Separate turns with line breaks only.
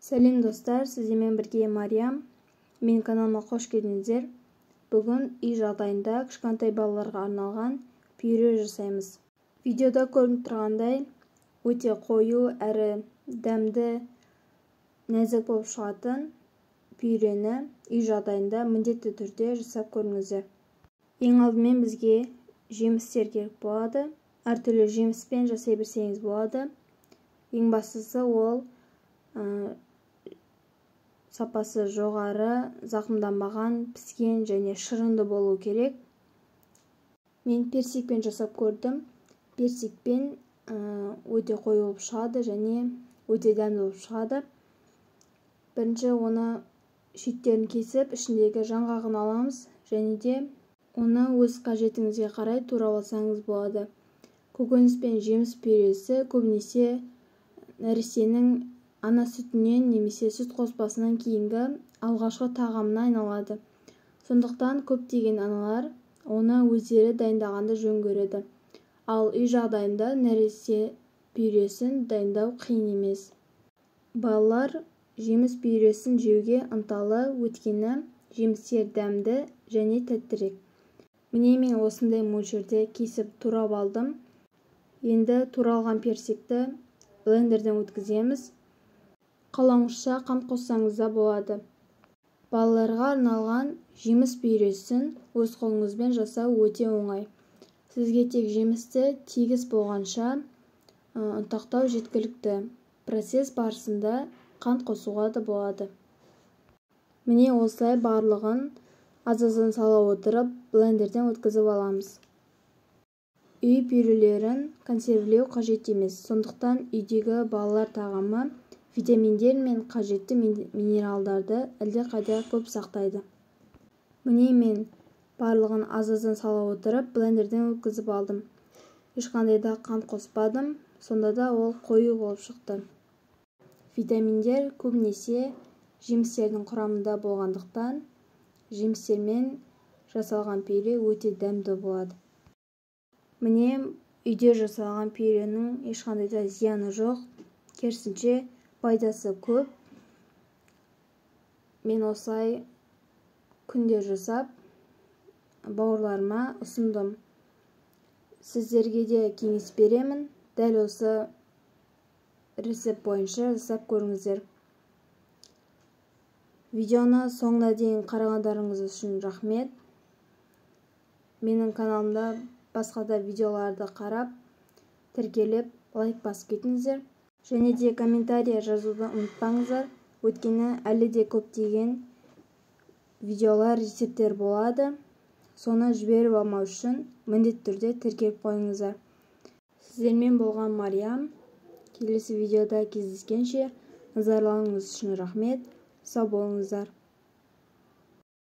Сәлем достар, сіздермен бірге Мариям. Менің каналыма қош келдіңіздер. Бүгін үй жағдайында кішкентай балаларға арналған пюре жасаймыз. Видеода көрініп тұрғандай, өте қою әрі дәмді, нәзік болып шығатын пюрені үй жағдайында міндетті түрде жасап көріңіздер. Ең алдымен бізге жемістер керек болады. Әртүрлі жеміспен жасай берсеңіз болады. Ең бастысы ол сапасы жоғары, зақымданбаған, піскен және шырынды болу керек. Мен персикпен жасап көрдім. Персикпен өте қою болып шығады және өте дәмді болып шығады. Бірінші оны шеттерін кесіп, ішіндегі жаңғағын аламыз және де оны өз қажетіңізге қарай турап алсаңыз болады. Көкөніс пен жеміс пюресі көбінесе нәрестенің ана сүтінен немесе сүт қоспасынан кейінгі алғашқы тағамына айналады. Сондықтан көптеген аналар оны өздері дайындағанды жөн көреді. Ал үй жағдайында нәресте пюресін дайындау қиын емес. Балалар жеміс пюресін жеуге ынталы, өйткені жемістер дәмді және тәттірек. Міне мен осындай мөлшерде кесіп турап алдым. Енді туралған персикті блендерден өткіземіз. Қаламұшша қант қоссаңыз да болады. Балаларға арналған жеміс пюресін өз қолыңызбен жасау өте оңай. Сізге тек жемісті тегіс болғанша ұнтақтау жеткілікті. Процесс барысында қант қосуға да болады. Міне осылай барлығын аз-аздан сала отырып блендерден өткізіп аламыз. Үй пюрелерін консервілеу қажет емес. Сондықтан үйдегі балалар тағамы витаминдер мен қажетті минералдарды әлдеқайда көп сақтайды. Міне мен барлығын аз-аздан сала отырып блендерден өткізіп алдым. Ешқандай да қант қоспадым, сонда да ол қою болып шықты. Витаминдер көбінесе жемістердің құрамында болғандықтан, жемістермен жасалған пюре өте дәмді болады. Міне үйде жасалған пюренің ешқандай да зияны жоқ, керісінше пайдасы көп. Мен осылай күнде жасап бауырларыма ұсындым. Сіздерге де кеңес беремін. Дәл осы рецепт бойынша жасап көріңіздер. Видеоны соңына дейін қарағандарыңыз үшін рахмет. Менің каналымда басқа да видеоларды қарап, тіркеліп, лайк басып кетіңіздер. Және де комментария жазуды ұмытпаңыздар, өйткені әлі де көптеген видеолар, рецепттер болады. Соны жіберіп алмау үшін міндетті түрде тіркеліп қойыңыздар. Сіздермен болған Мариям. Келесі видеода кездескенше назарларыңыз үшін рахмет. Сау болыңыздар.